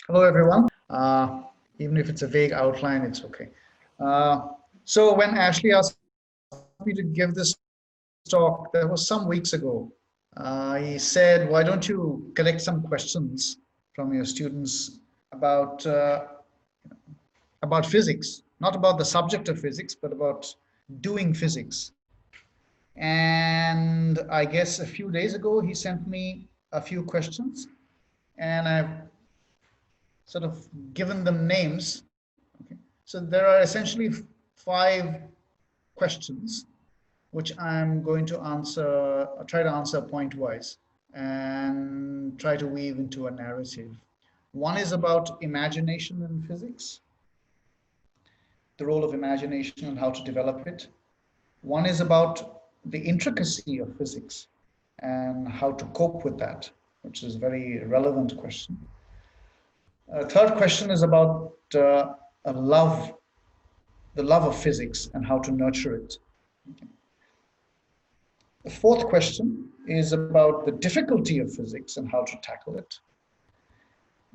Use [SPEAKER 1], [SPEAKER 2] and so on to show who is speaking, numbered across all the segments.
[SPEAKER 1] Hello, everyone. Even if it's a vague outline, it's okay. So when Ashley asked me to give this talk, that was some weeks ago. He said, "Why don't you collect some questions from your students about physics, not about the subject of physics, but about doing physics?" And I guess a few days ago, he sent me a few questions, and I've sort of given them names. Okay. So there are essentially five questions which I'm going to answer, try to answer point-wise and try to weave into a narrative. One is about imagination in physics, the role of imagination and how to develop it. One is about the intricacy of physics and how to cope with that, which is a very relevant question. Third question is about a love, the love of physics and how to nurture it. The fourth question is about the difficulty of physics and how to tackle it.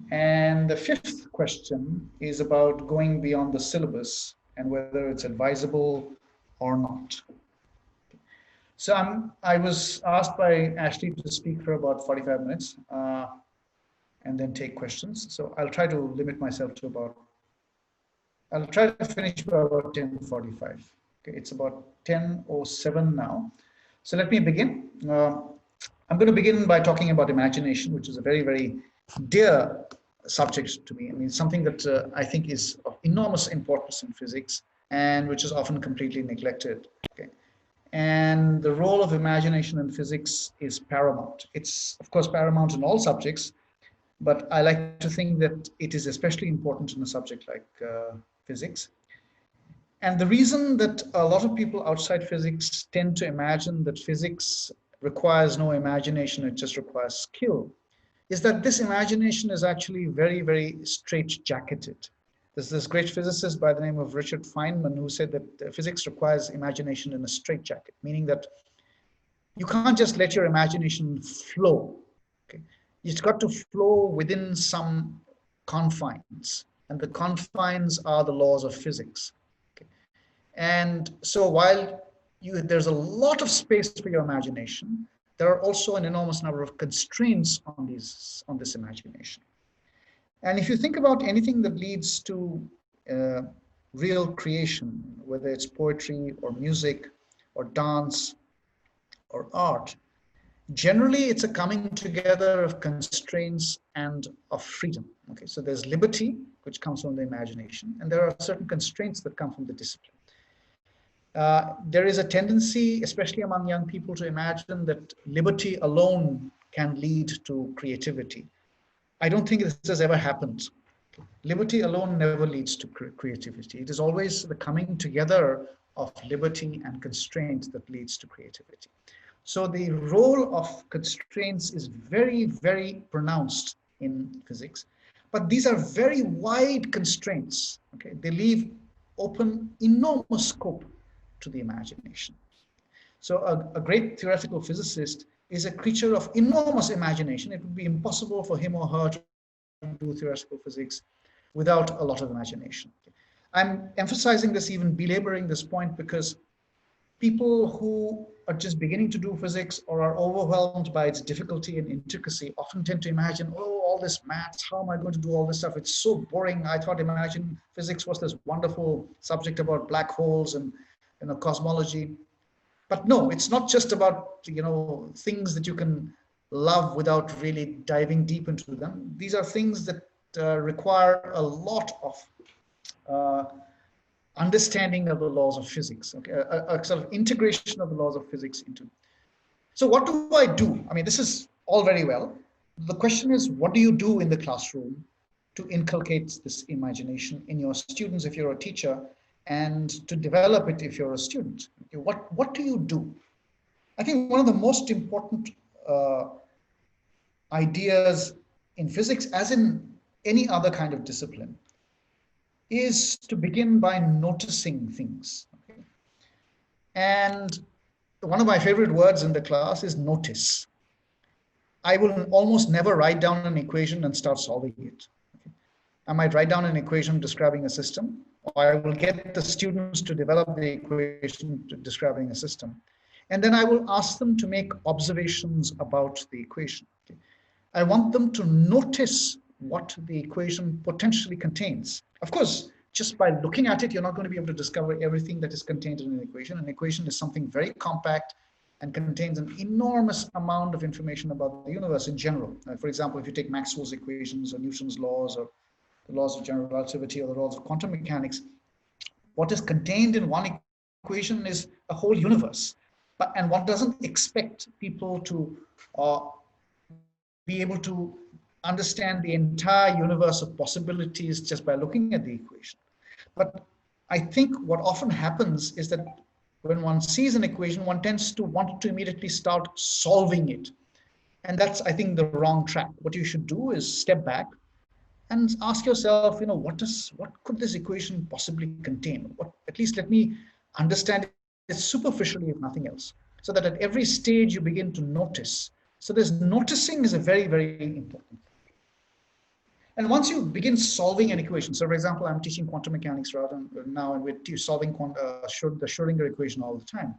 [SPEAKER 1] And the fifth question is about going beyond the syllabus and whether it's advisable or not. So I was asked by Ashley to speak for about 45 minutes and then take questions. So I'll try to limit myself to I'll try to finish by about 10:45. Okay, it's about 10:07 now. So let me begin. I'm going to begin by talking about imagination, which is a very, very dear subject to me. I mean, something that I think is of enormous importance in physics and which is often completely neglected. Okay. And the role of imagination in physics is paramount. It's, of course, paramount in all subjects, but I like to think that it is especially important in a subject like physics. And the reason that a lot of people outside physics tend to imagine that physics requires no imagination, it just requires skill, is that this imagination is actually very, very straight-jacketed. There's this great physicist by the name of Richard Feynman who said that physics requires imagination in a straitjacket, meaning that you can't just let your imagination flow. Okay? It's got to flow within some confines, and the confines are the laws of physics. Okay? And so while there's a lot of space for your imagination, there are also an enormous number of constraints on this imagination. And if you think about anything that leads to real creation, whether it's poetry or music or dance or art, generally it's a coming together of constraints and of freedom. Okay, so there's liberty, which comes from the imagination, and there are certain constraints that come from the discipline. There is a tendency, especially among young people, to imagine that liberty alone can lead to creativity. I don't think this has ever happened. Liberty alone never leads to creativity. It is always the coming together of liberty and constraint that leads to creativity. So the role of constraints is very, very pronounced in physics, but these are very wide constraints. Okay, they leave open enormous scope to the imagination. So a great theoretical physicist is a creature of enormous imagination. It would be impossible for him or her to do theoretical physics without a lot of imagination. I'm emphasizing this, even belaboring this point, because people who are just beginning to do physics or are overwhelmed by its difficulty and intricacy often tend to imagine, oh, all this maths, how am I going to do all this stuff? It's so boring. I thought imagine physics was this wonderful subject about black holes and cosmology. But no, it's not just about things that you can love without really diving deep into them. These are things that require a lot of understanding of the laws of physics, okay? A sort of integration of the laws of physics into. So what do I do? I mean, this is all very well. The question is, what do you do in the classroom to inculcate this imagination in your students if you're a teacher, and to develop it if you're a student? What do you do? I think one of the most important ideas in physics, as in any other kind of discipline, is to begin by noticing things. Okay? And one of my favorite words in the class is notice. I will almost never write down an equation and start solving it. Okay? I might write down an equation describing a system, or I will get the students to develop the equation describing a system. And then I will ask them to make observations about the equation. Okay? I want them to notice what the equation potentially contains. Of course, just by looking at it, you're not going to be able to discover everything that is contained in an equation. An equation is something very compact and contains an enormous amount of information about the universe in general. For example, if you take Maxwell's equations or Newton's laws or the laws of general relativity or the laws of quantum mechanics, what is contained in one equation is a whole universe. And one doesn't expect people to be able to understand the entire universe of possibilities just by looking at the equation. But I think what often happens is that when one sees an equation, one tends to want to immediately start solving it. And that's, I think, the wrong track. What you should do is step back and ask yourself, what could this equation possibly contain? At least let me understand it superficially, if nothing else, so that at every stage you begin to notice. So this noticing is a very, very important. And once you begin solving an equation, so for example, I'm teaching quantum mechanics now, and we're solving the Schrodinger equation all the time.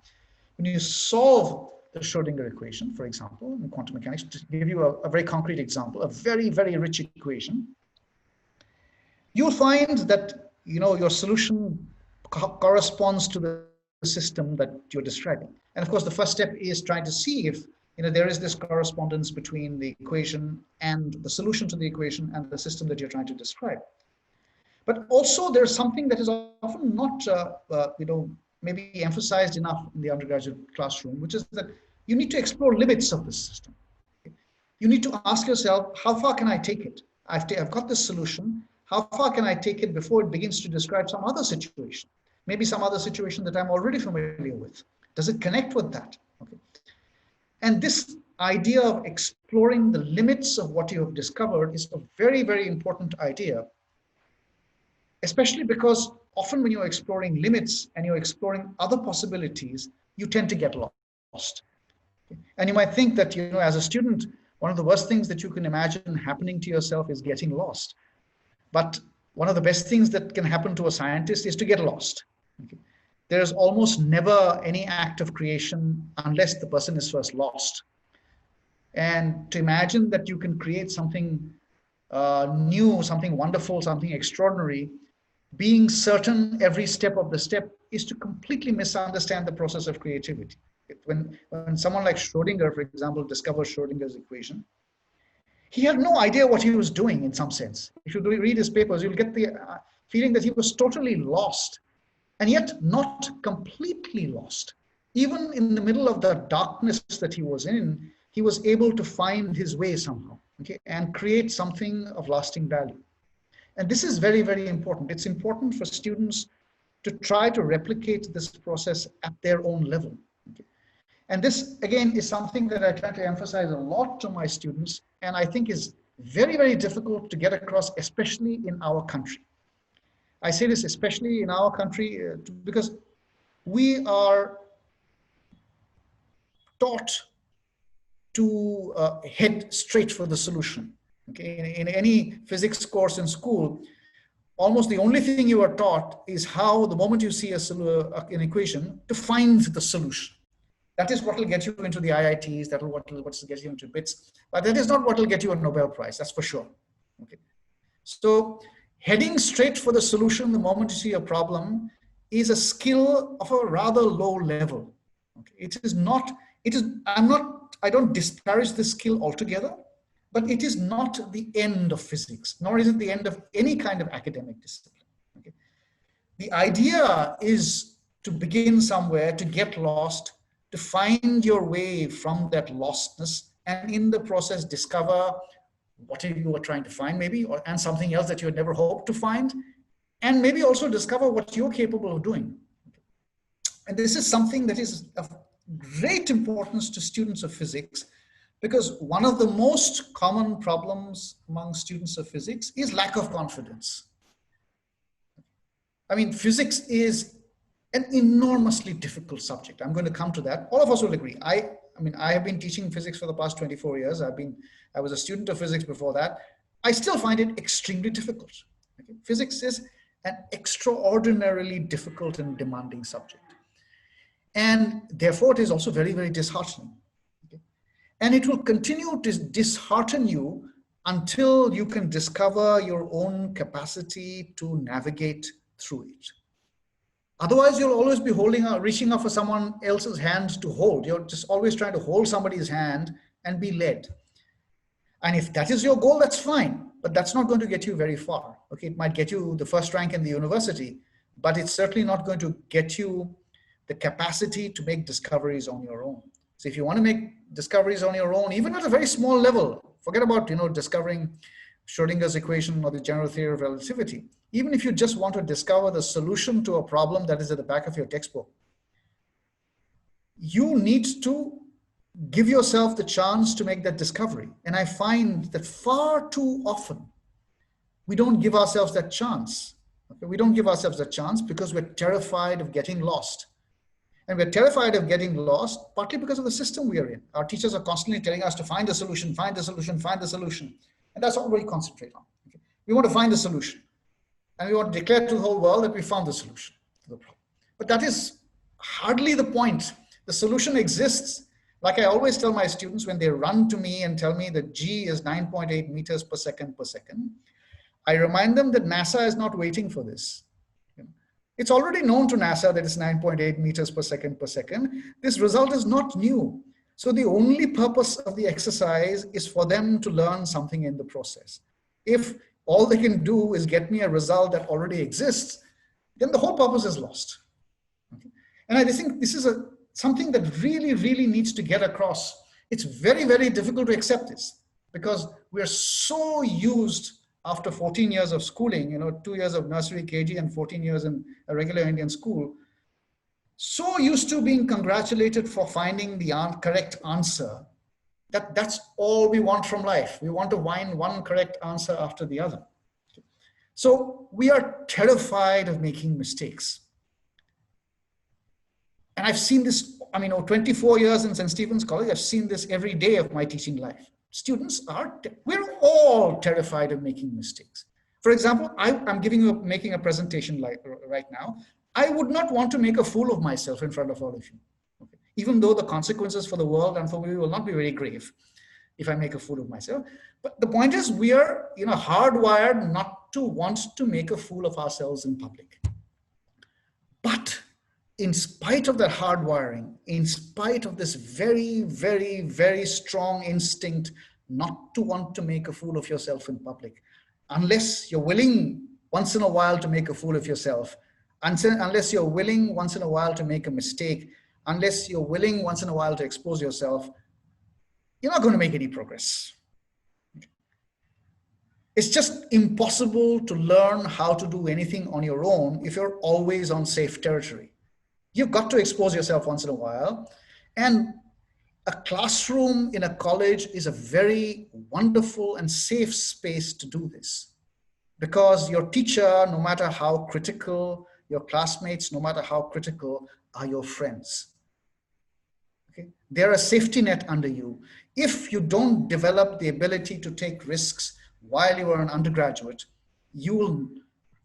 [SPEAKER 1] When you solve the Schrodinger equation, for example, in quantum mechanics, to give you a very concrete example, a very, very rich equation, you'll find that your solution corresponds to the system that you're describing. And of course, the first step is trying to see if there is this correspondence between the equation and the solution to the equation and the system that you're trying to describe. But also there's something that is often not maybe emphasized enough in the undergraduate classroom, which is that you need to explore limits of the system. You need to ask yourself, how far can I take it? I've got this solution. How far can I take it before it begins to describe some other situation? Maybe some other situation that I'm already familiar with. Does it connect with that? Okay. And this idea of exploring the limits of what you have discovered is a very, very important idea, especially because often when you're exploring limits and you're exploring other possibilities, you tend to get lost. And you might think that, as a student, one of the worst things that you can imagine happening to yourself is getting lost. But one of the best things that can happen to a scientist is to get lost. Okay. There's almost never any act of creation unless the person is first lost. And to imagine that you can create something new, something wonderful, something extraordinary, being certain every step of the step is to completely misunderstand the process of creativity. When someone like Schrodinger, for example, discovers Schrodinger's equation, he had no idea what he was doing in some sense. If you read his papers, you'll get the feeling that he was totally lost, and yet not completely lost. Even in the middle of the darkness that he was in, he was able to find his way somehow, okay, and create something of lasting value. And this is very, very important. It's important for students to try to replicate this process at their own level. Okay. And this, again, is something that I try to emphasize a lot to my students, and I think is very, very difficult to get across, especially in our country. I say this especially in our country because we are taught to head straight for the solution. Okay? In any physics course in school, almost the only thing you are taught is how, the moment you see an equation, to find the solution. That is what will get you into the IITs, that will what will get you into BITS, but that is not what will get you a Nobel Prize, that's for sure. Okay. So heading straight for the solution the moment you see a problem is a skill of a rather low level. Okay. I don't disparage this skill altogether, but it is not the end of physics, nor is it the end of any kind of academic discipline. Okay. The idea is to begin somewhere, to get lost, to find your way from that lostness, and in the process discover what you were trying to find maybe, and something else that you had never hoped to find, and maybe also discover what you're capable of doing. And this is something that is of great importance to students of physics, because one of the most common problems among students of physics is lack of confidence. I mean, physics is an enormously difficult subject. I'm going to come to that. All of us will agree. I have been teaching physics for the past 24 years. I was a student of physics before that. I still find it extremely difficult. Okay? Physics is an extraordinarily difficult and demanding subject. And therefore, it is also very, very disheartening. Okay? And it will continue to dishearten you until you can discover your own capacity to navigate through it. Otherwise, you'll always be reaching out for someone else's hand to hold. You're just always trying to hold somebody's hand and be led. And if that is your goal, that's fine, but that's not going to get you very far. Okay, it might get you the first rank in the university, but it's certainly not going to get you the capacity to make discoveries on your own. So if you want to make discoveries on your own, even at a very small level, forget about, discovering Schrodinger's equation or the general theory of relativity. Even if you just want to discover the solution to a problem that is at the back of your textbook, you need to give yourself the chance to make that discovery. And I find that far too often, we don't give ourselves that chance. Okay? We don't give ourselves that chance because we're terrified of getting lost. And we're terrified of getting lost, partly because of the system we are in. Our teachers are constantly telling us to find the solution, find the solution, find the solution. And that's all we concentrate on. Okay? We want to find the solution. And we want to declare to the whole world that we found the solution to the problem. But that is hardly the point. The solution exists. Like I always tell my students when they run to me and tell me that G is 9.8 meters per second, I remind them that NASA is not waiting for this. It's already known to NASA that it's 9.8 meters per second. This result is not new. So the only purpose of the exercise is for them to learn something in the process. If all they can do is get me a result that already exists, then the whole purpose is lost. Okay? And I think this is something that really, really needs to get across. It's very, very difficult to accept this because we're so used after 14 years of schooling, 2 years of nursery KG and 14 years in a regular Indian school, so used to being congratulated for finding the correct answer, that's all we want from life. We want to find one correct answer after the other. So we are terrified of making mistakes. And I've seen this, 24 years in St. Stephen's College, I've seen this every day of my teaching life. We're all terrified of making mistakes. For example, I'm making a presentation right now. I would not want to make a fool of myself in front of all of you. Okay? Even though the consequences for the world and for me will not be very grave if I make a fool of myself. But the point is we are hardwired not to want to make a fool of ourselves in public. But in spite of that hardwiring, in spite of this very, very, very strong instinct not to want to make a fool of yourself in public, unless you're willing once in a while to make a fool of yourself, unless you're willing once in a while to make a mistake, unless you're willing once in a while to expose yourself, you're not going to make any progress. It's just impossible to learn how to do anything on your own if you're always on safe territory. You've got to expose yourself once in a while. And a classroom in a college is a very wonderful and safe space to do this. Because your teacher, no matter how critical, your classmates, no matter how critical, are your friends. Okay? They're a safety net under you. If you don't develop the ability to take risks while you are an undergraduate, you will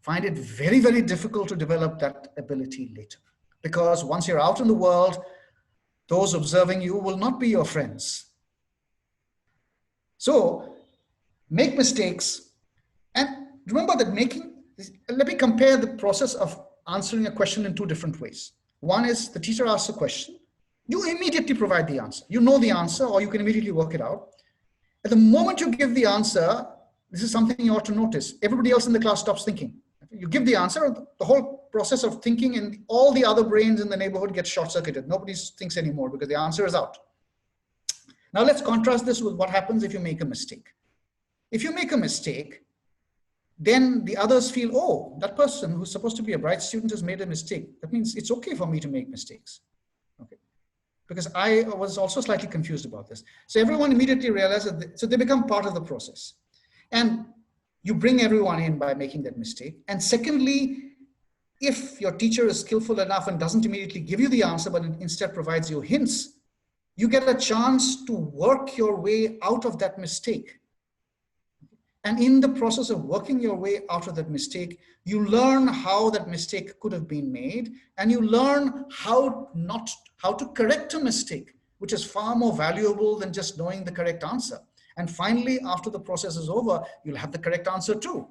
[SPEAKER 1] find it very, very difficult to develop that ability later. Because once you're out in the world, those observing you will not be your friends. So make mistakes. And remember that let me compare the process of answering a question in two different ways. One is the teacher asks a question. You immediately provide the answer. You know the answer or you can immediately work it out. At the moment you give the answer, this is something you ought to notice. Everybody else in the class stops thinking. You give the answer, the whole process of thinking and all the other brains in the neighborhood gets short-circuited. Nobody thinks anymore because the answer is out. Now let's contrast this with what happens if you make a mistake. If you make a mistake, then the others feel, oh, that person who's supposed to be a bright student has made a mistake. That means it's okay for me to make mistakes. Okay. Because I was also slightly confused about this. So everyone immediately realizes that, so they become part of the process. And you bring everyone in by making that mistake. And secondly, if your teacher is skillful enough and doesn't immediately give you the answer, but instead provides you hints, you get a chance to work your way out of that mistake. And in the process of working your way out of that mistake, you learn how that mistake could have been made, and you learn how to correct a mistake, which is far more valuable than just knowing the correct answer. And finally, after the process is over, you'll have the correct answer too.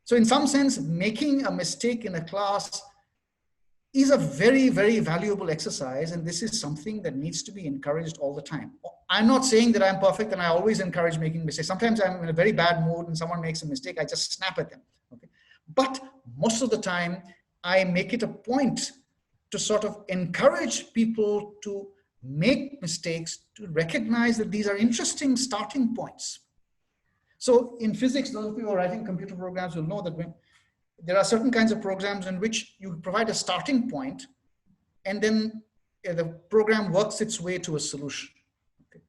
[SPEAKER 1] So in some sense, making a mistake in a class is a very, very valuable exercise. And this is something that needs to be encouraged all the time. I'm not saying that I'm perfect and I always encourage making mistakes. Sometimes I'm in a very bad mood and someone makes a mistake, I just snap at them. Okay? But most of the time, I make it a point to sort of encourage people to make mistakes, to recognize that these are interesting starting points. So in physics, those of you who are writing computer programs will know that when there are certain kinds of programs in which you provide a starting point and then the program works its way to a solution. Okay.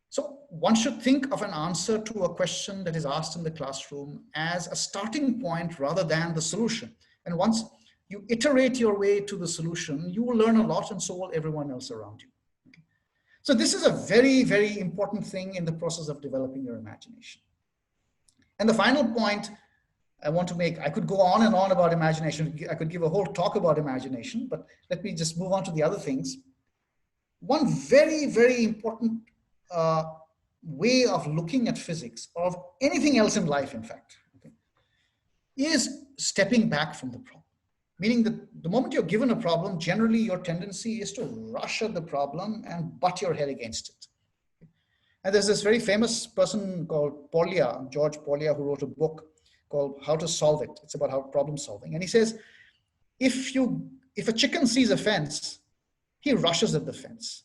[SPEAKER 1] So one should think of an answer to a question that is asked in the classroom as a starting point rather than the solution. And once you iterate your way to the solution, you will learn a lot, and so will everyone else around you. Okay. So this is a very, very important thing in the process of developing your imagination. And the final point I want to make, I could go on and on about imagination. I could give a whole talk about imagination, but let me just move on to the other things. One very, very important way of looking at physics, or of anything else in life, in fact, okay, is stepping back from the problem. Meaning that the moment you're given a problem, generally your tendency is to rush at the problem and butt your head against it. And there's this very famous person called Polya, George Polya, who wrote a book called How to Solve It. It's about how problem solving. And he says, if a chicken sees a fence, he rushes at the fence.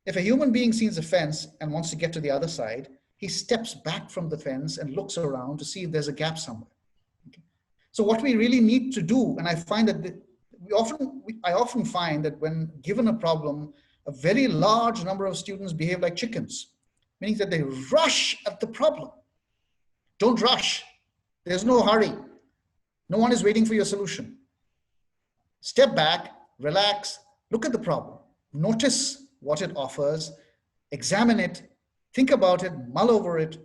[SPEAKER 1] If a human being sees a fence and wants to get to the other side, he steps back from the fence and looks around to see if there's a gap somewhere. Okay. So what we really need to do, and I find that I often find that when given a problem, a very large number of students behave like chickens, meaning that they rush at the problem. Don't rush. There's no hurry. No one is waiting for your solution. Step back, relax, look at the problem, notice what it offers, examine it, think about it, mull over it,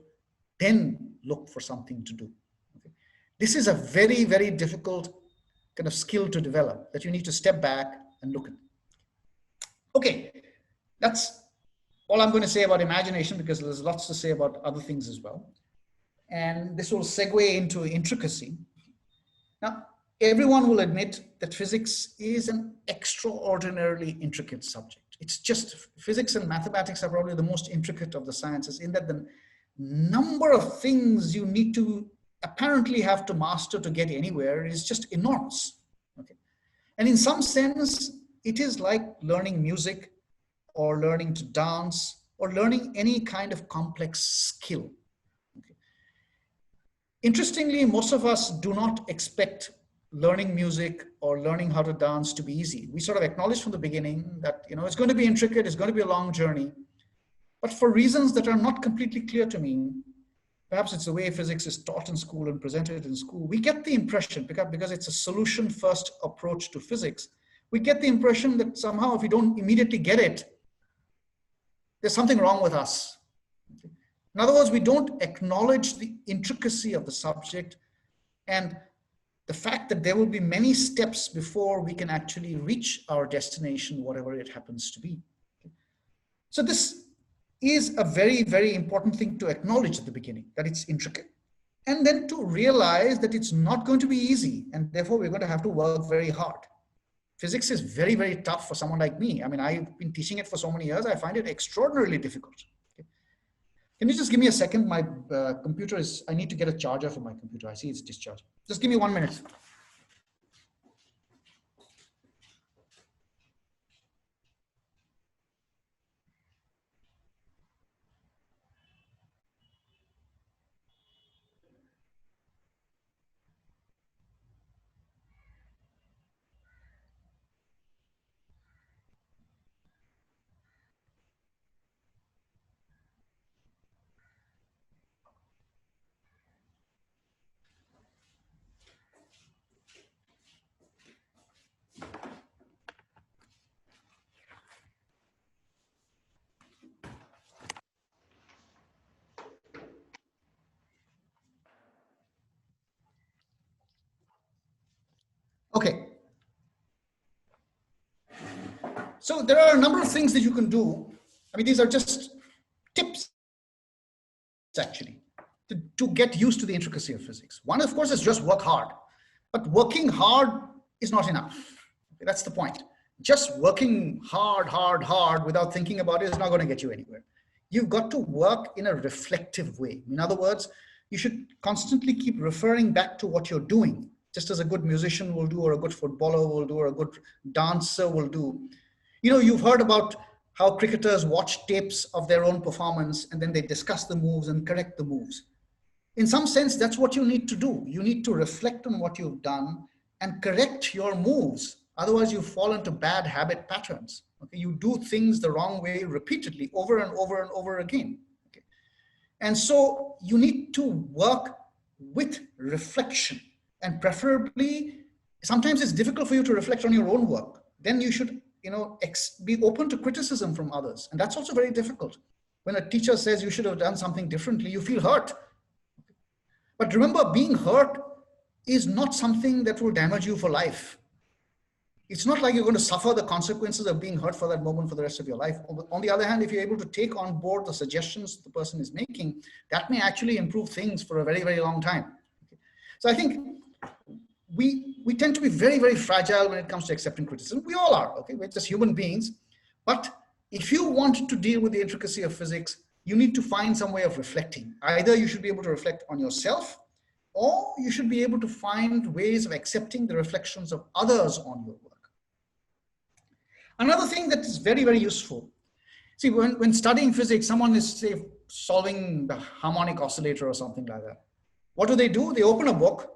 [SPEAKER 1] then look for something to do. Okay. This is a very, very difficult kind of skill to develop, that you need to step back and look at. Okay, that's all I'm going to say about imagination, because there's lots to say about other things as well. And this will segue into intricacy. Now, everyone will admit that physics is an extraordinarily intricate subject. It's just, physics and mathematics are probably the most intricate of the sciences, in that the number of things you need to apparently have to master to get anywhere is just enormous. Okay? And in some sense, it is like learning music or learning to dance or learning any kind of complex skill. Interestingly, most of us do not expect learning music or learning how to dance to be easy. We sort of acknowledge from the beginning that, it's going to be intricate, it's going to be a long journey. But for reasons that are not completely clear to me, perhaps it's the way physics is taught in school and presented in school, we get the impression, because it's a solution-first approach to physics, we get the impression that somehow if we don't immediately get it, there's something wrong with us. In other words, we don't acknowledge the intricacy of the subject and the fact that there will be many steps before we can actually reach our destination, whatever it happens to be. So this is a very, very important thing to acknowledge at the beginning, that it's intricate. And then to realize that it's not going to be easy, and therefore we're going to have to work very hard. Physics is very, very tough for someone like me. I mean, I've been teaching it for so many years, I find it extraordinarily difficult. Can you just give me a second? My computer is, I need to get a charger for my computer. I see it's discharged. Just give me 1 minute. Okay. So there are a number of things that you can do. I mean, these are just tips, actually, to get used to the intricacy of physics. One, of course, is just work hard. But working hard is not enough. Okay, that's the point. Just working hard without thinking about it is not going to get you anywhere. You've got to work in a reflective way. In other words, you should constantly keep referring back to what you're doing, just as a good musician will do, or a good footballer will do, or a good dancer will do. You know, you've heard about how cricketers watch tapes of their own performance and then they discuss the moves and correct the moves. In some sense, that's what you need to do. You need to reflect on what you've done and correct your moves. Otherwise, you fall into bad habit patterns. Okay? You do things the wrong way repeatedly, over and over and over again. Okay? And so you need to work with reflection, and preferably, sometimes it's difficult for you to reflect on your own work. Then you should, be open to criticism from others. And that's also very difficult. When a teacher says you should have done something differently, you feel hurt. But remember, being hurt is not something that will damage you for life. It's not like you're going to suffer the consequences of being hurt for that moment for the rest of your life. On the other hand, if you're able to take on board the suggestions the person is making, that may actually improve things for a very, very long time. So I think we tend to be very, very fragile when it comes to accepting criticism. We all are, okay? We're just human beings. But if you want to deal with the intricacy of physics, you need to find some way of reflecting. Either you should be able to reflect on yourself, or you should be able to find ways of accepting the reflections of others on your work. Another thing that is very, very useful. See, when studying physics, someone is, say, solving the harmonic oscillator or something like that. What do? They open a book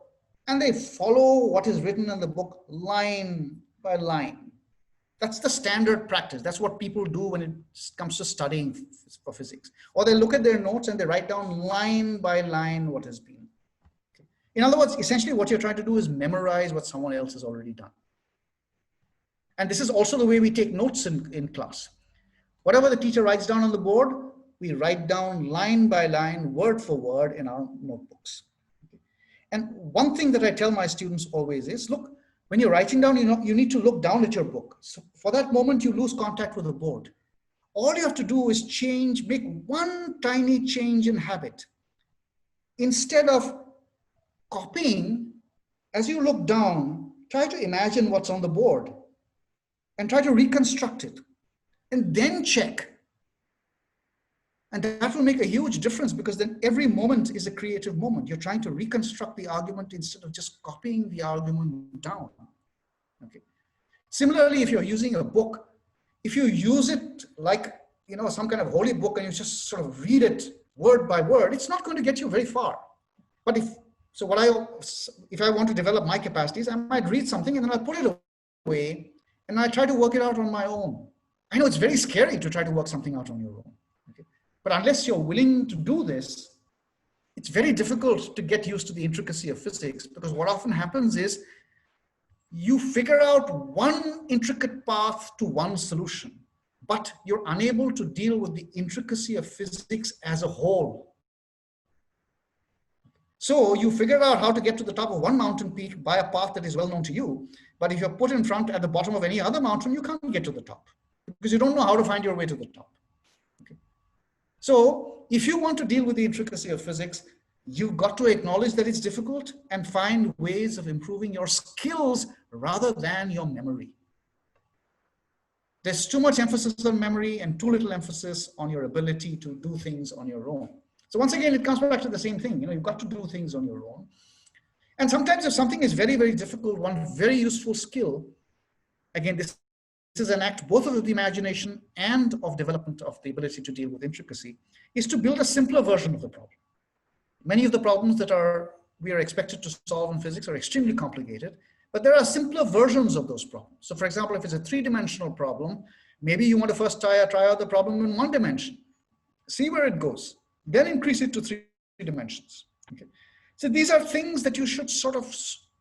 [SPEAKER 1] and they follow what is written in the book line by line. That's the standard practice. That's what people do when it comes to studying for physics. Or they look at their notes and they write down line by line what has been. Okay. In other words, essentially what you're trying to do is memorize what someone else has already done. And this is also the way we take notes in class. Whatever the teacher writes down on the board, we write down line by line, word for word in our notebooks. Okay. And one thing that I tell my students always is, look, when you're writing down, you need to look down at your book. So for that moment, you lose contact with the board. All you have to do is make one tiny change in habit. Instead of copying, as you look down, try to imagine what's on the board and try to reconstruct it and then check. And that will make a huge difference, because then every moment is a creative moment. You're trying to reconstruct the argument instead of just copying the argument down. Okay. Similarly, if you're using a book, if you use it like, some kind of holy book and you just sort of read it word by word, it's not going to get you very far. But if I want to develop my capacities, I might read something and then I'll put it away and I try to work it out on my own. I know it's very scary to try to work something out on your own. Okay. But unless you're willing to do this, it's very difficult to get used to the intricacy of physics, because what often happens is you figure out one intricate path to one solution, but you're unable to deal with the intricacy of physics as a whole. So you figure out how to get to the top of one mountain peak by a path that is well known to you, but if you're put in front at the bottom of any other mountain, you can't get to the top because you don't know how to find your way to the top. Okay. So if you want to deal with the intricacy of physics, you've got to acknowledge that it's difficult and find ways of improving your skills rather than your memory. There's too much emphasis on memory and too little emphasis on your ability to do things on your own. So once again, it comes back to the same thing. You've got to do things on your own. And sometimes if something is very, very difficult, one very useful skill, again, this is an act both of the imagination and of development of the ability to deal with intricacy, is to build a simpler version of the problem. Many of the problems that we are expected to solve in physics are extremely complicated, but there are simpler versions of those problems. So for example, if it's a three-dimensional problem, maybe you want to first try out the problem in one dimension, see where it goes, then increase it to three dimensions. Okay. So these are things that you should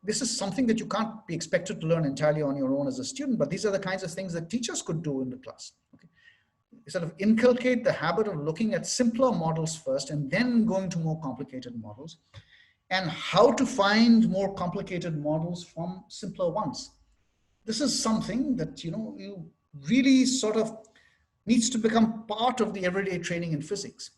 [SPEAKER 1] this is something that you can't be expected to learn entirely on your own as a student, but these are the kinds of things that teachers could do in the class. Okay. Sort of inculcate the habit of looking at simpler models first and then going to more complicated models. and how to find more complicated models from simpler ones. This is something that, you really sort of needs to become part of the everyday training in physics.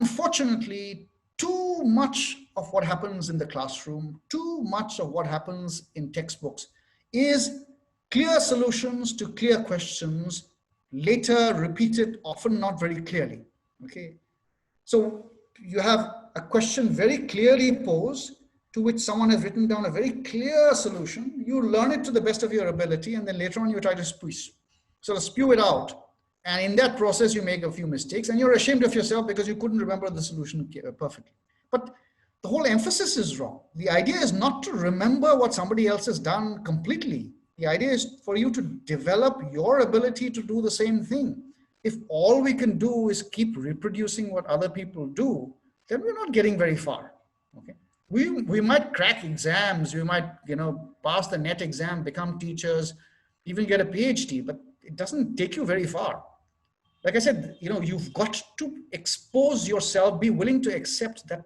[SPEAKER 1] Unfortunately, too much of what happens in the classroom, too much of what happens in textbooks is clear solutions to clear questions, later repeated, often not very clearly. Okay. So you have a question very clearly posed to which someone has written down a very clear solution. You learn it to the best of your ability, and then later on you try to sort of spew it out. And in that process, you make a few mistakes and you're ashamed of yourself because you couldn't remember the solution perfectly. But the whole emphasis is wrong. The idea is not to remember what somebody else has done completely. The idea is for you to develop your ability to do the same thing. If all we can do is keep reproducing what other people do, then we're not getting very far. Okay. We might crack exams, we might, pass the NET exam, become teachers, even get a PhD, but it doesn't take you very far. Like I said, you've got to expose yourself, be willing to accept that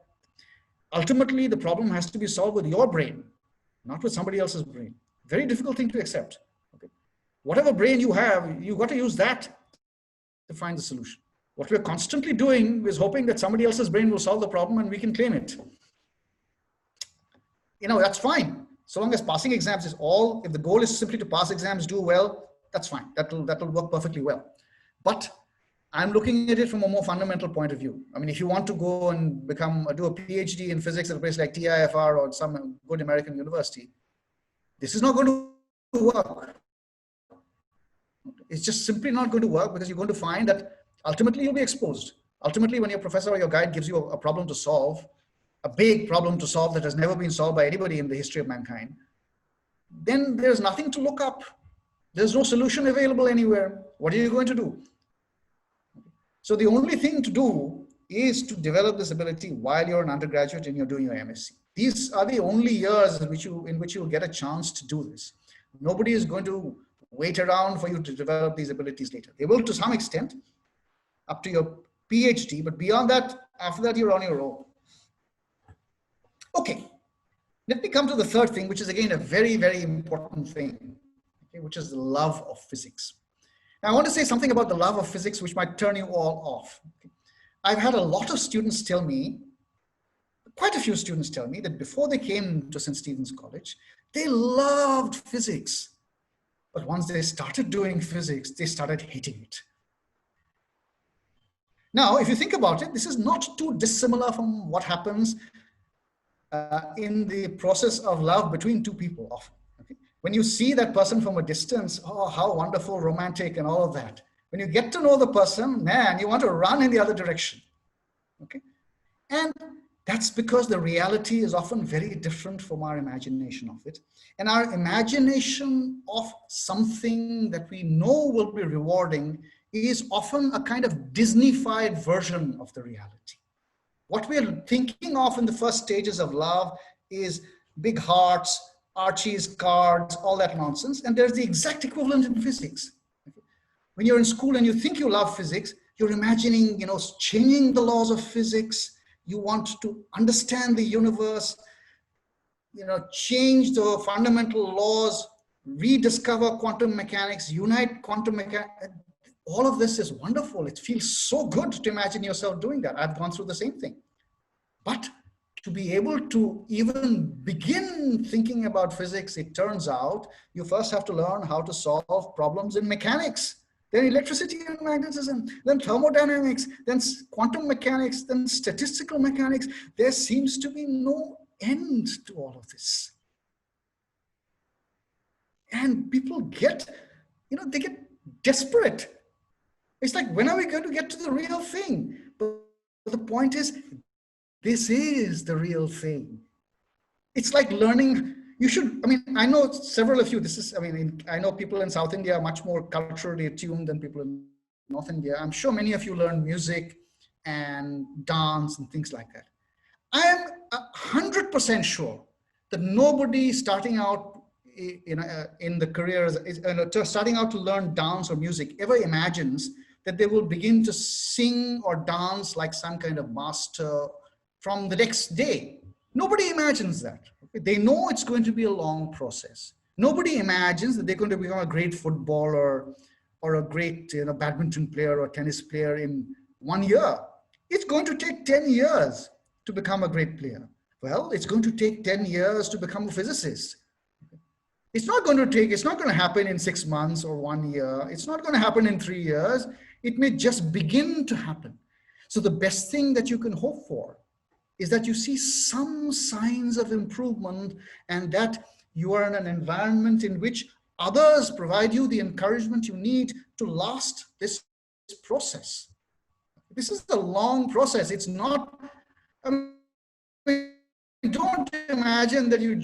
[SPEAKER 1] ultimately the problem has to be solved with your brain, not with somebody else's brain. Very difficult thing to accept. Okay. Whatever brain you have, you've got to use that to find the solution. What we're constantly doing is hoping that somebody else's brain will solve the problem and we can claim it. That's fine. So long as passing exams is all, if the goal is simply to pass exams, do well, that's fine. That'll work perfectly well. But I'm looking at it from a more fundamental point of view. I mean, if you want to go and do a PhD in physics at a place like TIFR or some good American university, this is not going to work. It's just simply not going to work because you're going to find that ultimately you'll be exposed. Ultimately, when your professor or your guide gives you a problem to solve, a big problem to solve that has never been solved by anybody in the history of mankind, then there's nothing to look up. There's no solution available anywhere. What are you going to do? So the only thing to do is to develop this ability while you're an undergraduate and you're doing your MSc. These are the only years in which you will get a chance to do this. Nobody is going to wait around for you to develop these abilities later. They will to some extent up to your PhD, but beyond that, after that, you're on your own. Okay, let me come to the third thing, which is again a very, very important thing, okay, which is the love of physics. Now, I want to say something about the love of physics, which might turn you all off. I've had a lot of students tell me, quite a few students tell me that before they came to St. Stephen's College, they loved physics. But once they started doing physics, they started hating it. Now, if you think about it, this is not too dissimilar from what happens in the process of love between two people often. Okay? When you see that person from a distance, oh, how wonderful, romantic, and all of that. When you get to know the person, man, you want to run in the other direction. Okay? And that's because the reality is often very different from our imagination of it. And our imagination of something that we know will be rewarding is often a kind of Disney-fied version of the reality. What we're thinking of in the first stages of love is big hearts, Archie's cards, all that nonsense. And there's the exact equivalent in physics. When you're in school and you think you love physics, you're imagining, changing the laws of physics. You want to understand the universe, change the fundamental laws, rediscover quantum mechanics, unite quantum mechanics. All of this is wonderful. It feels so good to imagine yourself doing that. I've gone through the same thing. But to be able to even begin thinking about physics, it turns out you first have to learn how to solve problems in mechanics, then electricity and magnetism, then thermodynamics, then quantum mechanics, then statistical mechanics. There seems to be no end to all of this. And people get, they get desperate. It's like, when are we going to get to the real thing? But the point is, this is the real thing. It's like learning, I know several of you, I know people in South India are much more culturally attuned than people in North India. I'm sure many of you learn music and dance and things like that. I am 100% sure that nobody starting out in the career, starting out to learn dance or music ever imagines that they will begin to sing or dance like some kind of master from the next day. Nobody imagines that. Okay? They know it's going to be a long process. Nobody imagines that they're going to become a great footballer or a great badminton player or tennis player in 1 year. It's going to take 10 years to become a great player. Well, it's going to take 10 years to become a physicist. It's not going to happen in 6 months or 1 year. It's not going to happen in 3 years. It may just begin to happen. So the best thing that you can hope for is that you see some signs of improvement and that you are in an environment in which others provide you the encouragement you need to last this process. This is a long process. It's not, I mean, don't imagine that you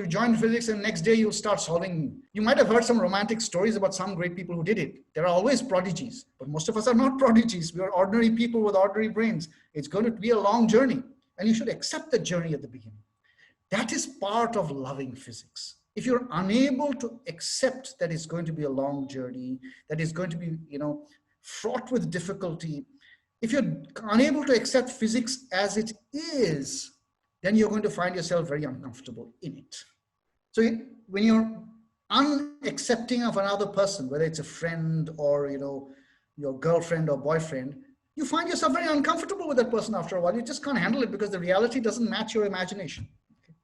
[SPEAKER 1] join physics and next day you'll start solving. You might have heard some romantic stories about some great people who did it. There are always prodigies, but most of us are not prodigies. We are ordinary people with ordinary brains. It's going to be a long journey, and you should accept the journey at the beginning. That is part of loving physics. If you're unable to accept that it's going to be a long journey, that it's going to be, fraught with difficulty, if you're unable to accept physics as it is, then you're going to find yourself very uncomfortable in it. So when you're unaccepting of another person, whether it's a friend or your girlfriend or boyfriend, you find yourself very uncomfortable with that person after a while. You just can't handle it because the reality doesn't match your imagination. Okay?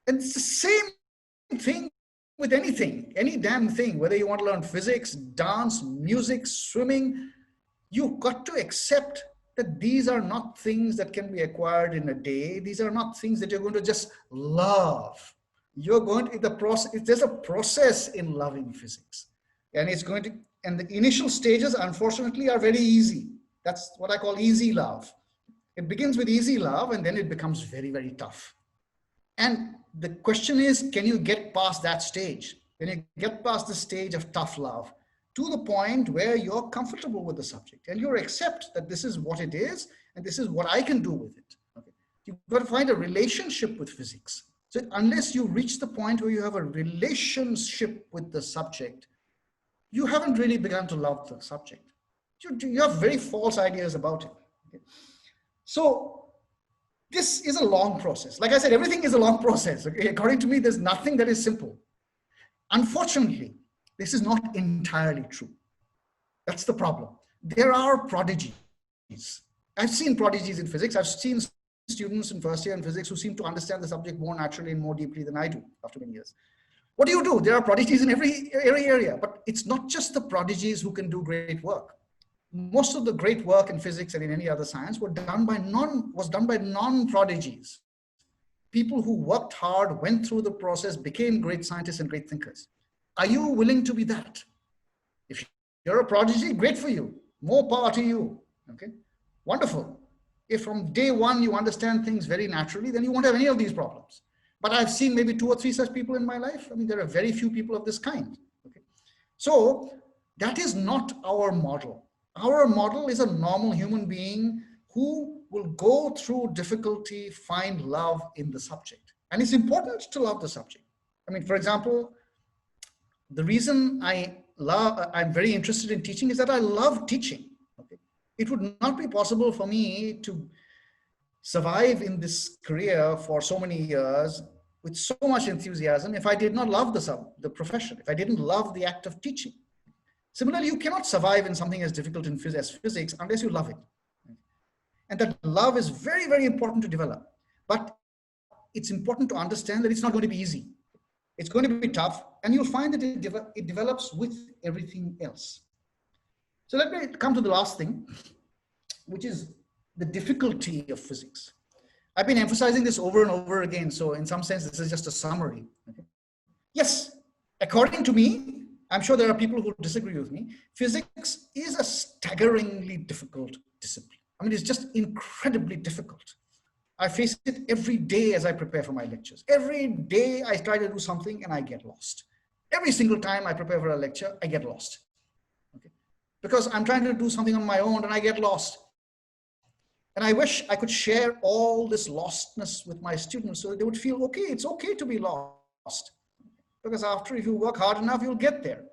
[SPEAKER 1] And it's the same thing with anything, any damn thing, whether you want to learn physics, dance, music, swimming, you've got to accept that these are not things that can be acquired in a day. These are not things that you're going to just love. You're going to, there's a process in loving physics. And and the initial stages, unfortunately, are very easy. That's what I call easy love. It begins with easy love and then it becomes very, very tough. And the question is, can you get past that stage? Can you get past the stage of tough love to the point where you're comfortable with the subject and you accept that this is what it is and this is what I can do with it. Okay. You've got to find a relationship with physics. So unless you reach the point where you have a relationship with the subject, you haven't really begun to love the subject. You have very false ideas about it. Okay. So this is a long process. Like I said, everything is a long process. Okay. According to me, there's nothing that is simple. Unfortunately, this is not entirely true. That's the problem. There are prodigies. I've seen prodigies in physics. I've seen students in first year in physics who seem to understand the subject more naturally and more deeply than I do after many years. What do? There are prodigies in every area, but it's not just the prodigies who can do great work. Most of the great work in physics and in any other science was done by non-prodigies. People who worked hard, went through the process, became great scientists and great thinkers. Are you willing to be that? If you're a prodigy, great for you. More power to you. Okay, wonderful. If from day one you understand things very naturally, then you won't have any of these problems. But I've seen maybe 2 or 3 such people in my life. I mean, there are very few people of this kind. Okay, so that is not our model. Our model is a normal human being who will go through difficulty, find love in the subject. And it's important to love the subject. I mean, for example, the reason I'm very interested in teaching is that I love teaching. Okay? It would not be possible for me to survive in this career for so many years with so much enthusiasm if I did not love the profession, if I didn't love the act of teaching. Similarly, you cannot survive in something as difficult as physics unless you love it. And that love is very, very important to develop. But it's important to understand that it's not going to be easy. It's going to be tough, and you'll find that it develops with everything else. So let me come to the last thing, which is the difficulty of physics. I've been emphasizing this over and over again, so in some sense, this is just a summary. Okay? Yes, according to me, I'm sure there are people who disagree with me, physics is a staggeringly difficult discipline. I mean, it's just incredibly difficult. I face it every day as I prepare for my lectures. Every day I try to do something and I get lost. Every single time I prepare for a lecture, I get lost. Okay? Because I'm trying to do something on my own and I get lost. And I wish I could share all this lostness with my students so they would feel, okay, it's okay to be lost. Because if you work hard enough, you'll get there.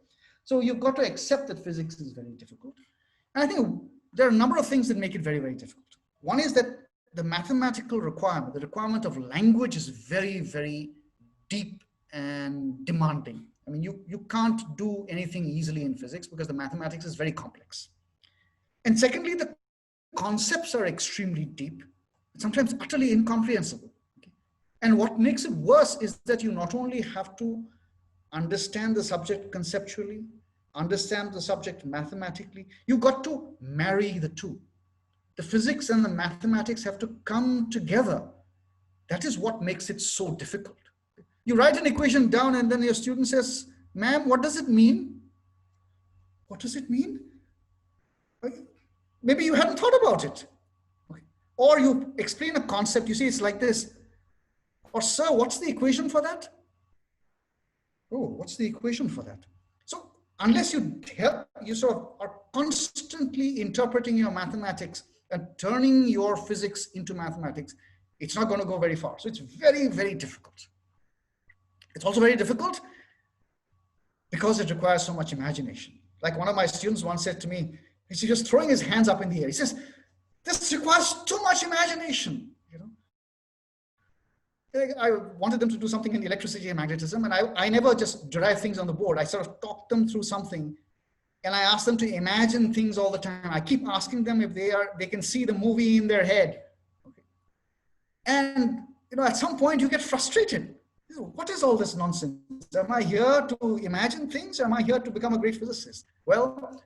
[SPEAKER 1] So you've got to accept that physics is very difficult. And I think there are a number of things that make it very, very difficult. One is that the mathematical requirement, the requirement of language is very, very deep and demanding. I mean, you can't do anything easily in physics because the mathematics is very complex. And secondly, the concepts are extremely deep, sometimes utterly incomprehensible. And what makes it worse is that you not only have to understand the subject conceptually, understand the subject mathematically, you got to marry the two. The physics and the mathematics have to come together. That is what makes it so difficult. You write an equation down and then your student says, ma'am, what does it mean? What does it mean? Maybe you hadn't thought about it. Okay. Or you explain a concept, you see it's like this. Or sir, what's the equation for that? Oh, what's the equation for that? So unless you sort of are constantly interpreting your mathematics and turning your physics into mathematics, it's not going to go very far. So it's very, very difficult. It's also very difficult because it requires so much imagination. Like one of my students once said to me, he's just throwing his hands up in the air. He says, this requires too much imagination. You know, I wanted them to do something in the electricity and magnetism, and I never just derive things on the board. I sort of talk them through something, and I ask them to imagine things all the time. I keep asking them if they can see the movie in their head. Okay. And you know, at some point you get frustrated. What is all this nonsense? Am I here to imagine things? Am I here to become a great physicist? Well,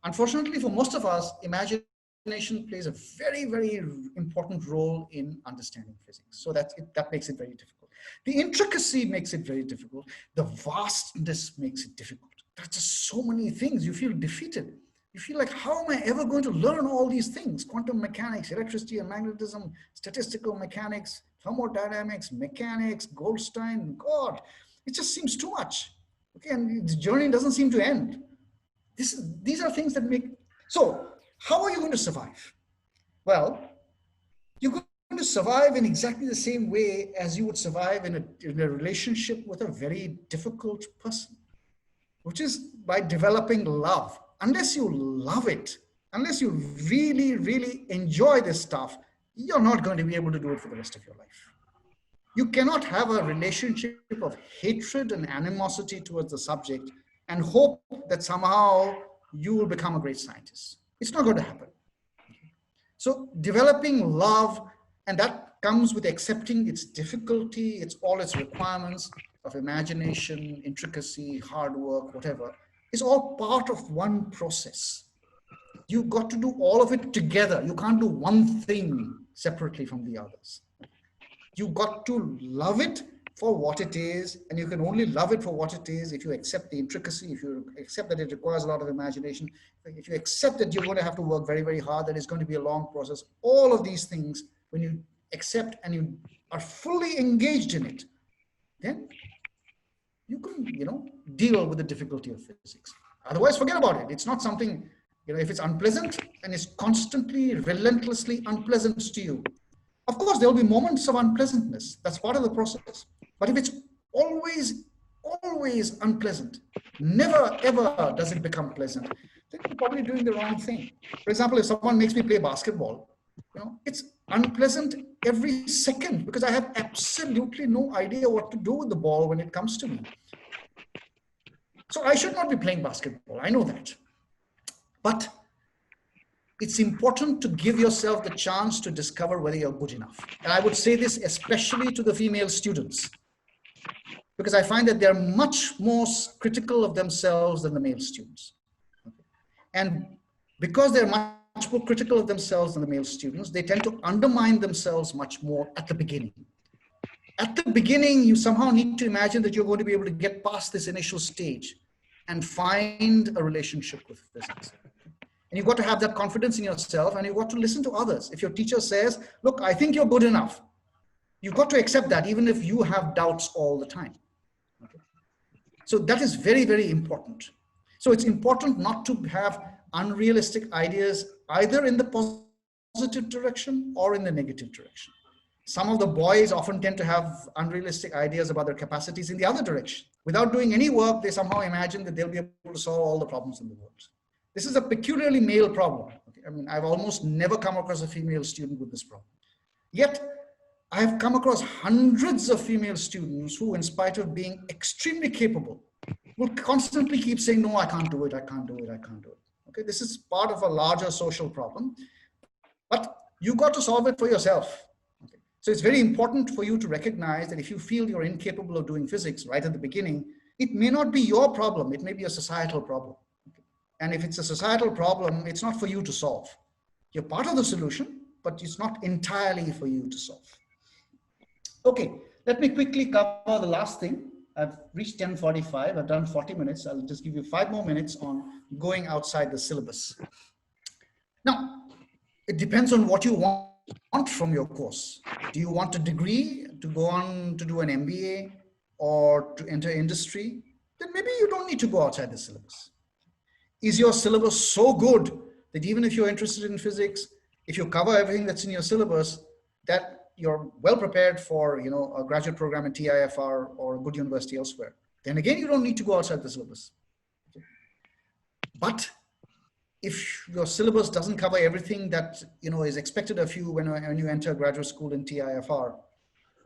[SPEAKER 1] unfortunately for most of us, imagination plays a very, very important role in understanding physics. So that makes it very difficult. The intricacy makes it very difficult. The vastness makes it difficult. There's just so many things. You feel defeated. You feel like, how am I ever going to learn all these things? Quantum mechanics, electricity and magnetism, statistical mechanics, thermodynamics, mechanics, Goldstein, God, it just seems too much. Okay, and the journey doesn't seem to end. These are things that make, so how are you going to survive? Well, you're going to survive in exactly the same way as you would survive in a relationship with a very difficult person, which is by developing love. Unless you love it, unless you really, really enjoy this stuff, you're not going to be able to do it for the rest of your life. You cannot have a relationship of hatred and animosity towards the subject and hope that somehow you will become a great scientist. It's not going to happen. So developing love, and that comes with accepting its difficulty, all its requirements of imagination, intricacy, hard work, whatever, is all part of one process. You've got to do all of it together. You can't do one thing separately from the others. You've got to love it for what it is, and you can only love it for what it is if you accept the intricacy, if you accept that it requires a lot of imagination, if you accept that you're going to have to work very, very hard, that it's going to be a long process. All of these things, when you accept and you are fully engaged in it, then you can, deal with the difficulty of physics. Otherwise, forget about it. It's not something, if it's unpleasant and it's constantly, relentlessly unpleasant to you, of course, there will be moments of unpleasantness. That's part of the process. But if it's always, always unpleasant, never, ever does it become pleasant, then you're probably doing the wrong thing. For example, if someone makes me play basketball, it's unpleasant every second because I have absolutely no idea what to do with the ball when it comes to me. So I should not be playing basketball. I know that. But it's important to give yourself the chance to discover whether you're good enough. And I would say this especially to the female students, because I find that they're much more critical of themselves than the male students. And because they're much more critical of themselves than the male students, they tend to undermine themselves much more at the beginning. At the beginning, you somehow need to imagine that you're going to be able to get past this initial stage and find a relationship with physics. And you've got to have that confidence in yourself, and you've got to listen to others. If your teacher says, look, I think you're good enough, you've got to accept that even if you have doubts all the time. Okay? So that is very, very important. So it's important not to have unrealistic ideas either in the positive direction or in the negative direction. Some of the boys often tend to have unrealistic ideas about their capacities in the other direction. Without doing any work, they somehow imagine that they'll be able to solve all the problems in the world. This is a peculiarly male problem. Okay? I mean, I've almost never come across a female student with this problem. Yet, I have come across hundreds of female students who, in spite of being extremely capable, will constantly keep saying, no, I can't do it, I can't do it, I can't do it. Okay, this is part of a larger social problem, but you got to solve it for yourself. Okay? So it's very important for you to recognize that if you feel you're incapable of doing physics right at the beginning, it may not be your problem, it may be a societal problem. Okay? And if it's a societal problem, it's not for you to solve. You're part of the solution, but it's not entirely for you to solve. Okay, let me quickly cover the last thing. I've reached 10:45, I've done 40 minutes. I'll just give you 5 more minutes on going outside the syllabus. Now, it depends on what you want from your course. Do you want a degree to go on to do an MBA or to enter industry? Then maybe you don't need to go outside the syllabus. Is your syllabus so good that even if you're interested in physics, if you cover everything that's in your syllabus, that you're well prepared for, you know, a graduate program in TIFR or a good university elsewhere, then again, you don't need to go outside the syllabus. Okay. But if your syllabus doesn't cover everything that, you know, is expected of you when you enter graduate school in TIFR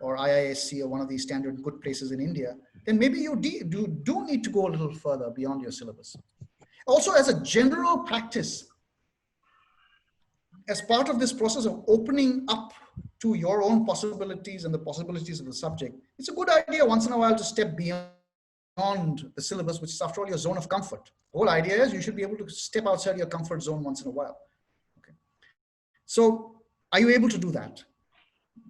[SPEAKER 1] or IISc or one of these standard good places in India, then maybe you do need to go a little further beyond your syllabus. Also, as a general practice, as part of this process of opening up to your own possibilities and the possibilities of the subject, it's a good idea once in a while to step beyond the syllabus, which is after all your zone of comfort. The whole idea is you should be able to step outside your comfort zone once in a while. Okay. So are you able to do that?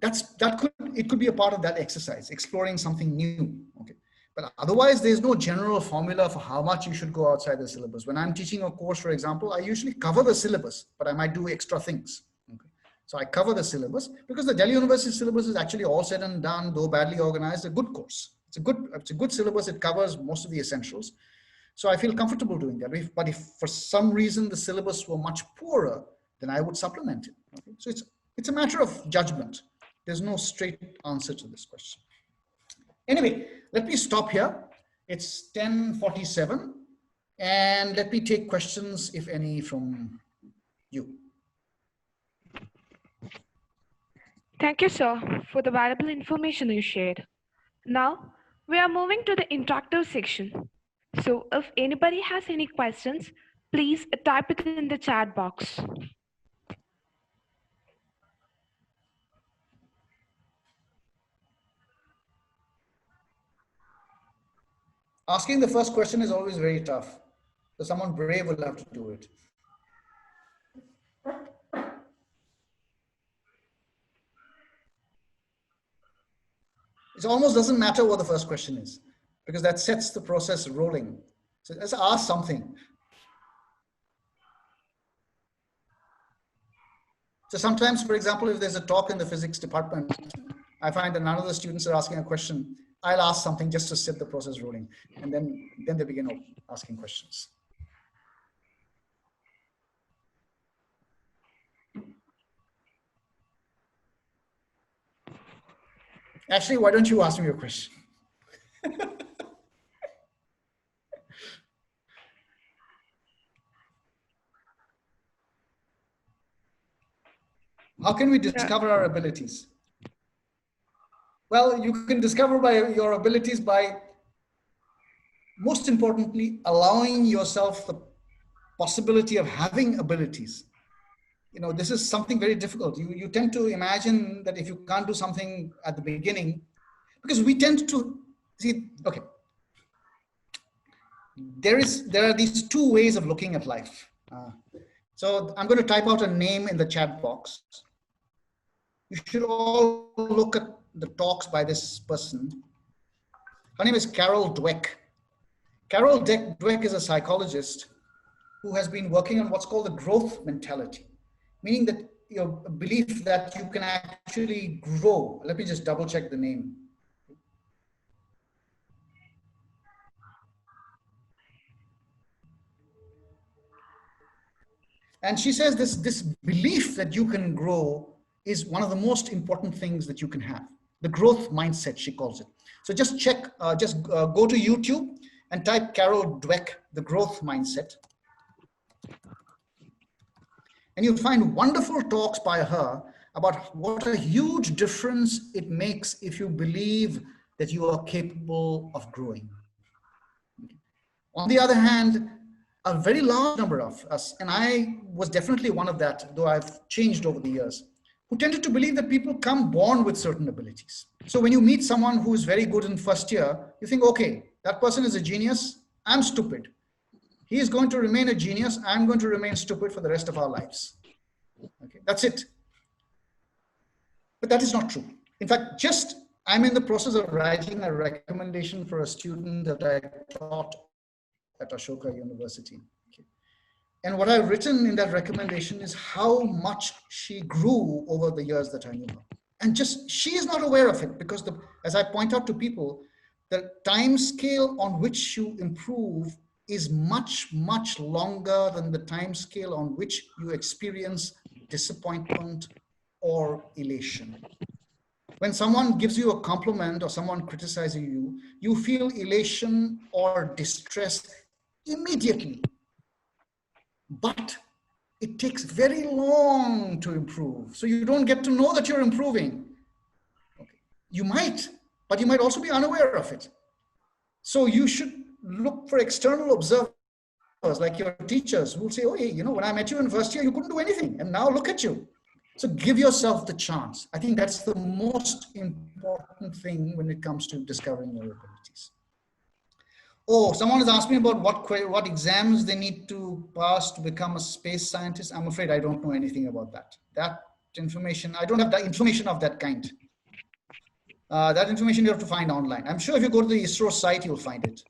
[SPEAKER 1] It could be a part of that exercise, exploring something new. Okay. But otherwise, there's no general formula for how much you should go outside the syllabus. When I'm teaching a course, for example, I usually cover the syllabus, but I might do extra things. Okay. So I cover the syllabus because the Delhi University syllabus is actually all said and done, though badly organized, a good course. It's a good syllabus. It covers most of the essentials. So I feel comfortable doing that. But if for some reason the syllabus were much poorer, then I would supplement it. Okay? So it's a matter of judgment. There's no straight answer to this question. Anyway, let me stop here. It's 10:47, and let me take questions, if any, from you.
[SPEAKER 2] Thank you, sir, for the valuable information you shared. Now, we are moving to the interactive section. So if anybody has any questions, please type it in the chat box.
[SPEAKER 1] Asking the first question is always very tough. So someone brave will have to do it. It almost doesn't matter what the first question is, because that sets the process rolling. So let's ask something. So sometimes, for example, if there's a talk in the physics department, I find that none of the students are asking a question. I'll ask something just to set the process rolling. And then they begin asking questions. Actually, why don't you ask me a question? How can we discover our abilities? Well, you can discover your abilities by, most importantly, allowing yourself the possibility of having abilities. You know, this is something very difficult. You tend to imagine that if you can't do something at the beginning, because we tend to see, okay, there are these two ways of looking at life. So I'm going to type out a name in the chat box. You should all look at the talks by this person. Her name is Carol Dweck. Carol Dweck is a psychologist who has been working on what's called the growth mentality, meaning that your belief that you can actually grow. Let me just double check the name. And she says this belief that you can grow is one of the most important things that you can have. The growth mindset, she calls it. So just check, go to YouTube and type Carol Dweck, the growth mindset. And you'll find wonderful talks by her about what a huge difference it makes if you believe that you are capable of growing. On the other hand, a very large number of us, and I was definitely one of that, though I've changed over the years, who tended to believe that people come born with certain abilities. So when you meet someone who is very good in first year, you think, okay, that person is a genius, I'm stupid. He is going to remain a genius, I'm going to remain stupid for the rest of our lives. Okay, that's it. But that is not true. In fact, I'm in the process of writing a recommendation for a student that I taught at Ashoka University. Okay. And what I've written in that recommendation is how much she grew over the years that I knew her. And she is not aware of it because as I point out to people, the time scale on which you improve is much, much longer than the time scale on which you experience disappointment or elation. When someone gives you a compliment or someone criticizing you, you feel elation or distress immediately. But it takes very long to improve. So you don't get to know that you're improving. Okay. You might, but you might also be unaware of it. So you should look for external observers like your teachers who will say, oh, hey, when I met you in first year, you couldn't do anything. And now look at you. So give yourself the chance. I think that's the most important thing when it comes to discovering your abilities. Oh, someone has asked me about what exams they need to pass to become a space scientist. I'm afraid I don't know anything about that. That information, I don't have that information of that kind. That information you have to find online. I'm sure if you go to the ISRO site, you'll find it.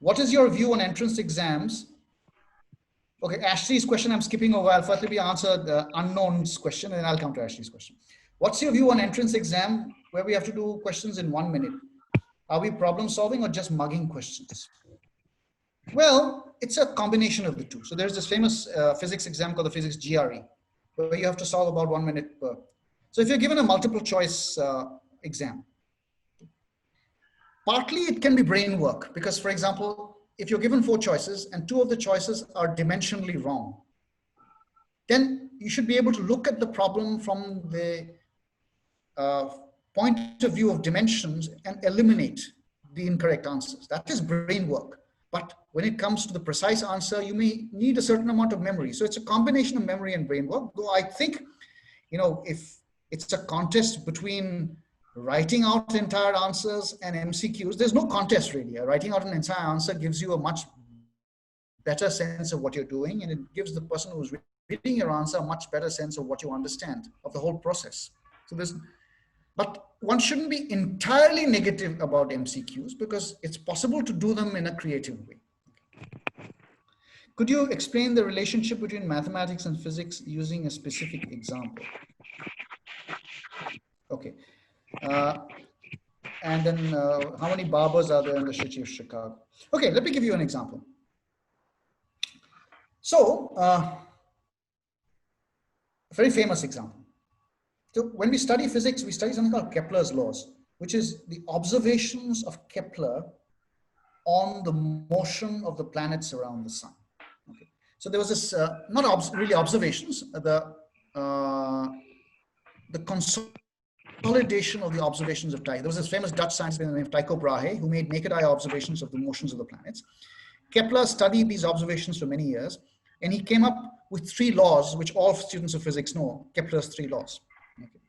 [SPEAKER 1] What is your view on entrance exams? Okay, Ashley's question I'm skipping over. I'll firstly answer the unknown's question, and then I'll come to Ashley's question. What's your view on entrance exam where we have to do questions in 1 minute? Are we problem solving or just mugging questions? Well, it's a combination of the two. So there's this famous physics exam called the physics GRE, where you have to solve about 1 minute per. So if you're given a multiple choice exam, partly it can be brain work because, for example, if you're given 4 choices and 2 of the choices are dimensionally wrong, then you should be able to look at the problem from the point of view of dimensions and eliminate the incorrect answers. That is brain work. But when it comes to the precise answer, you may need a certain amount of memory. So it's a combination of memory and brain work. Though I think, if it's a contest between writing out entire answers and MCQs, there's no contest really. Writing out an entire answer gives you a much better sense of what you're doing, and it gives the person who's reading your answer a much better sense of what you understand of the whole process. So but one shouldn't be entirely negative about MCQs because it's possible to do them in a creative way. Could you explain the relationship between mathematics and physics using a specific example? Okay. And then how many barbers are there in the city of Chicago? Okay, let me give you an example. So, a very famous example. So when we study physics, we study something called Kepler's laws, which is the observations of Kepler on the motion of the planets around the sun. Okay. So there was this, not really observations, the consolidation of the observations of Tycho. There was this famous Dutch scientist by the name of Tycho Brahe who made naked eye observations of the motions of the planets. Kepler studied these observations for many years, and he came up with 3 laws, which all students of physics know, Kepler's 3 laws. Okay.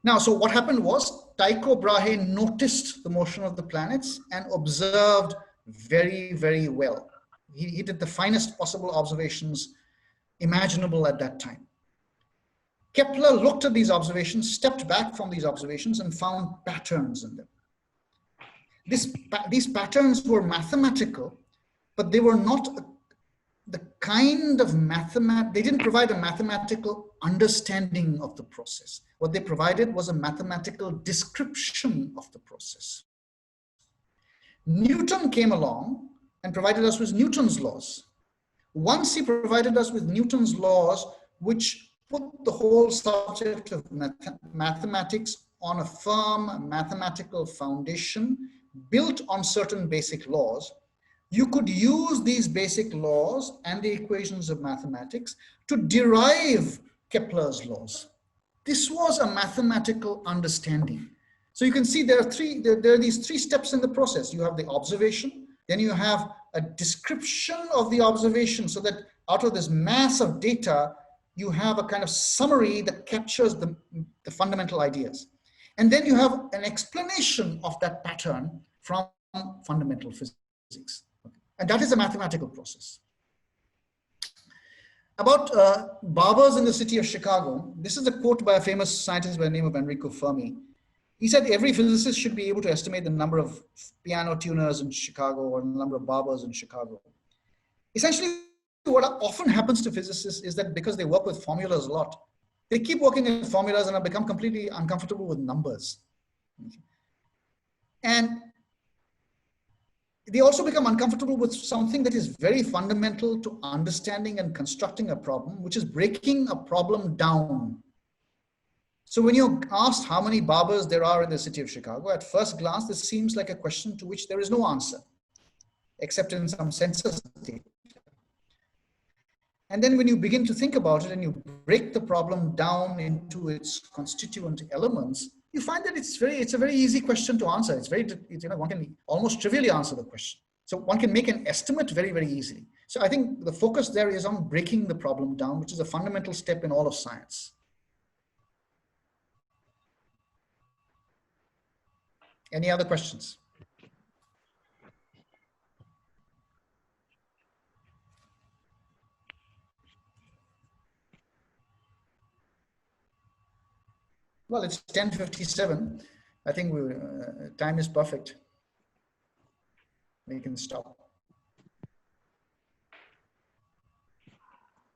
[SPEAKER 1] Now, so what happened was Tycho Brahe noticed the motion of the planets and observed very, very well. He did the finest possible observations imaginable at that time. Kepler looked at these observations, stepped back from these observations, and found patterns in them. These patterns were mathematical, but they were not the kind of they didn't provide a mathematical understanding of the process. What they provided was a mathematical description of the process. Newton came along and provided us with Newton's laws. Once he provided us with Newton's laws, which put the whole subject of mathematics on a firm mathematical foundation built on certain basic laws, you could use these basic laws and the equations of mathematics to derive Kepler's laws. This was a mathematical understanding. So you can see there are these three steps in the process. You have the observation, then you have a description of the observation, so that out of this mass of data, you have a kind of summary that captures the fundamental ideas. And then you have an explanation of that pattern from fundamental physics. And that is a mathematical process. About barbers in the city of Chicago, this is a quote by a famous scientist by the name of Enrico Fermi. He said every physicist should be able to estimate the number of piano tuners in Chicago or the number of barbers in Chicago. Essentially, what often happens to physicists is that because they work with formulas a lot, they keep working with formulas and have become completely uncomfortable with numbers. And they also become uncomfortable with something that is very fundamental to understanding and constructing a problem, which is breaking a problem down. So when you're asked how many barbers there are in the city of Chicago, at first glance, this seems like a question to which there is no answer, except in some census data. And then when you begin to think about it and you break the problem down into its constituent elements, you find that it's a very easy question to answer. One can almost trivially answer the question. So one can make an estimate very, very easily. So I think the focus there is on breaking the problem down, which is a fundamental step in all of science. Any other questions? Well, it's 10:57. I think time is perfect. We can stop.